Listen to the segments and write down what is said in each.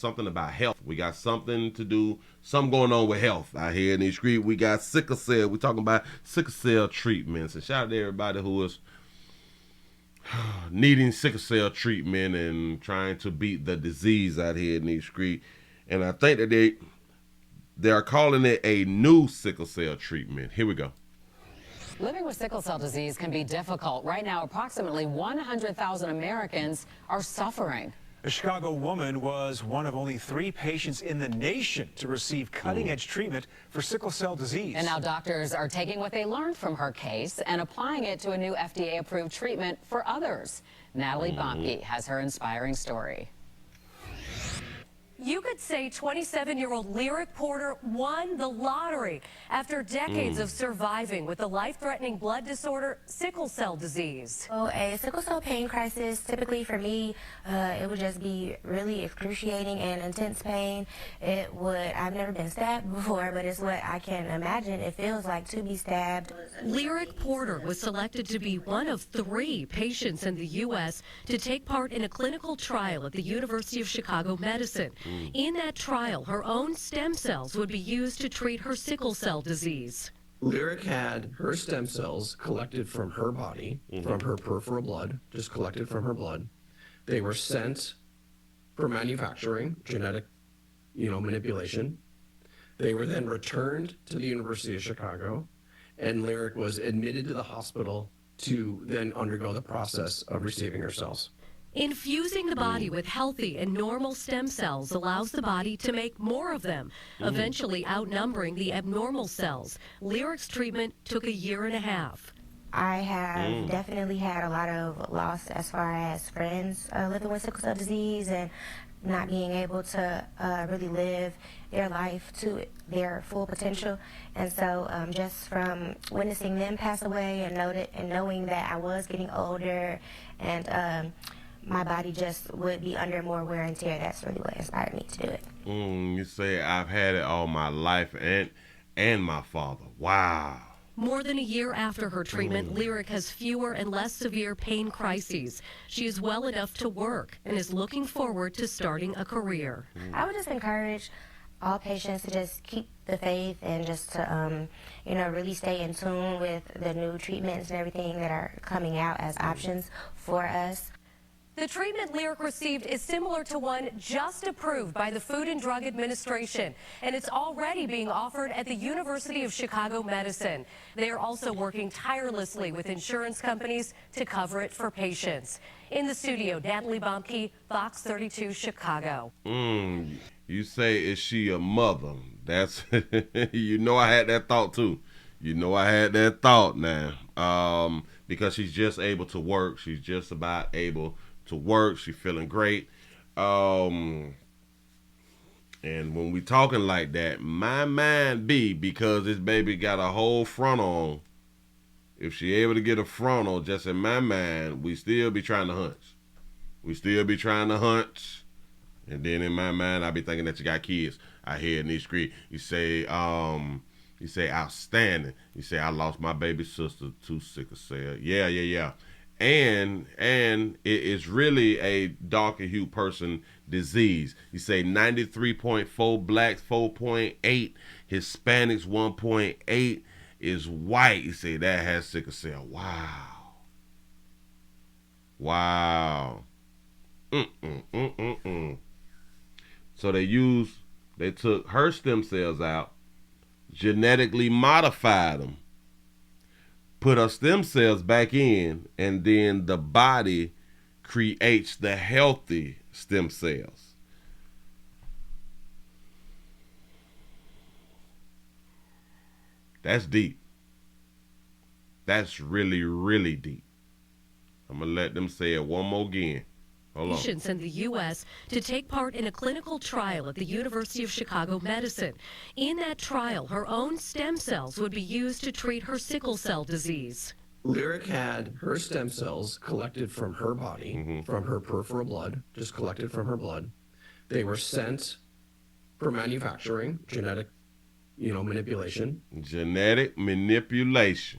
something about health. We got something to do, something going on with health out here in the street. We got sickle cell. We're talking about sickle cell treatments. And shout out to everybody who is needing sickle cell treatment and trying to beat the disease out here in the street. And I think that they are calling it a new sickle cell treatment. Here we go. Living with sickle cell disease can be difficult. Right now, approximately 100,000 Americans are suffering. A Chicago woman was one of only 3 patients in the nation to receive cutting-edge treatment for sickle cell disease. And now doctors are taking what they learned from her case and applying it to a new FDA-approved treatment for others. Natalie Bomke has her inspiring story. You could say 27-year-old Lyric Porter won the lottery after decades of surviving with the life-threatening blood disorder, sickle cell disease. So a sickle cell pain crisis, typically for me, it would just be really excruciating and intense pain. I've never been stabbed before, but it's what I can imagine it feels like to be stabbed. Lyric Porter was selected to be one of 3 patients in the U.S. to take part in a clinical trial at the University of Chicago Medicine. In that trial, her own stem cells would be used to treat her sickle cell disease. Lyric had her stem cells collected from her body, from her peripheral blood, just collected from her blood. They were sent for manufacturing, genetic, manipulation. They were then returned to the University of Chicago, and Lyric was admitted to the hospital to then undergo the process of receiving her cells. Infusing the body with healthy and normal stem cells allows the body to make more of them, eventually outnumbering the abnormal cells. Lyric's treatment took 1.5 years. I have definitely had a lot of loss as far as friends living with sickle cell disease and not being able to really live their life to their full potential. And so just from witnessing them pass away and knowing that I was getting older and my body just would be under more wear and tear, that's really what inspired me to do it. You say I've had it all my life and my father. Wow. More than 1 year after her treatment, Lyric has fewer and less severe pain crises. She is well enough to work and is looking forward to starting a career. I would just encourage all patients to just keep the faith and just to, really stay in tune with the new treatments and everything that are coming out as options for us. The treatment Lyric received is similar to one just approved by the Food and Drug Administration, and it's already being offered at the University of Chicago Medicine. They are also working tirelessly with insurance companies to cover it for patients. In the studio, Natalie Bomke, Fox 32 Chicago. You say, is she a mother? That's, I had that thought too. I had that thought now. Because she's just able to work. She's just about able to work. She's feeling great. And when we talking like that, my mind be, because this baby got a whole front on, if she able to get a frontal, just in my mind, we still be trying to hunch. And then in my mind, I be thinking that you got kids out here in these streets. You say outstanding. You say, I lost my baby sister to sickle cell. Yeah. And it is really a darker hue person disease. You say 93.4 blacks, 4.8 Hispanics, 1.8 is white. You say that has sickle cell. Wow. So they took her stem cells out, genetically modified them, put her stem cells back in, and then the body creates the healthy stem cells. That's deep. That's really, really deep. I'm going to let them say it one more again. Hold on. Patients in the U.S. to take part in a clinical trial at the University of Chicago Medicine. In that trial, her own stem cells would be used to treat her sickle cell disease. Lyric had her stem cells collected from her body, from her peripheral blood, just collected from her blood. They were sent for manufacturing, genetic, manipulation. Genetic manipulation.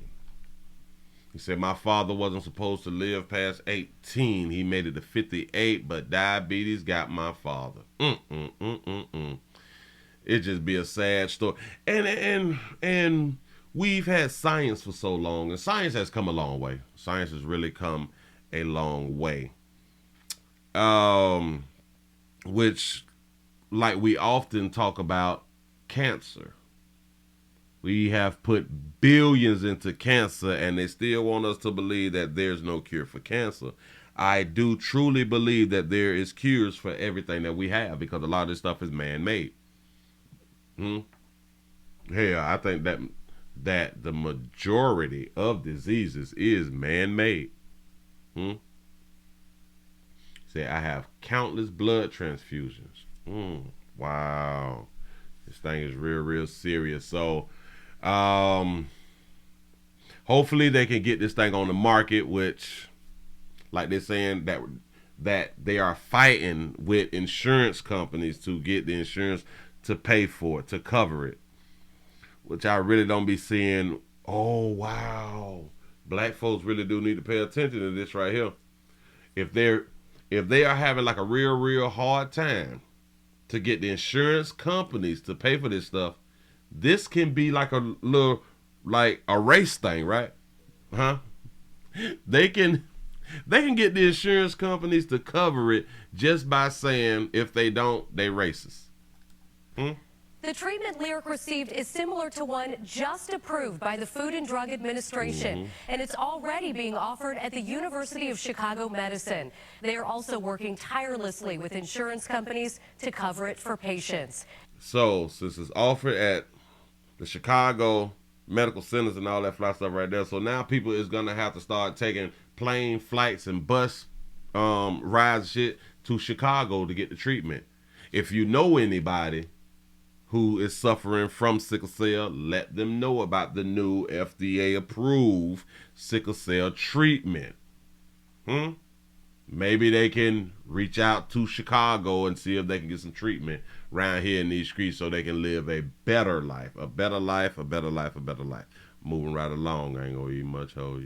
He said, my father wasn't supposed to live past 18. He made it to 58, but diabetes got my father. It just be a sad story. And we've had science for so long, and science has come a long way. Science has really come a long way. Which, like we often talk about cancer. We have put billions into cancer, and they still want us to believe that there's no cure for cancer. I do truly believe that there is cures for everything that we have, because a lot of this stuff is man-made. Hell, I think that the majority of diseases is man-made. Say, I have countless blood transfusions. Wow. This thing is real serious. So, hopefully they can get this thing on the market, which, like they're saying, that they are fighting with insurance companies to get the insurance to pay for it, to cover it, which I really don't be seeing. Oh, wow. Black folks really do need to pay attention to this right here. If they are having like a real hard time to get the insurance companies to pay for this stuff, this can be like a little, like a race thing, right? They can get the insurance companies to cover it just by saying, if they don't, they racist. The treatment Lyric received is similar to one just approved by the Food and Drug Administration, and it's already being offered at the University of Chicago Medicine. They are also working tirelessly with insurance companies to cover it for patients. So, since it's offered at the Chicago medical centers and all that fly stuff right there, so now people is going to have to start taking plane flights and bus rides and shit to Chicago to get the treatment. If you know anybody who is suffering from sickle cell, let them know about the new FDA approved sickle cell treatment. Maybe they can reach out to Chicago and see if they can get some treatment around here in these streets so they can live a better life. Moving right along. I ain't gonna eat much, hold you.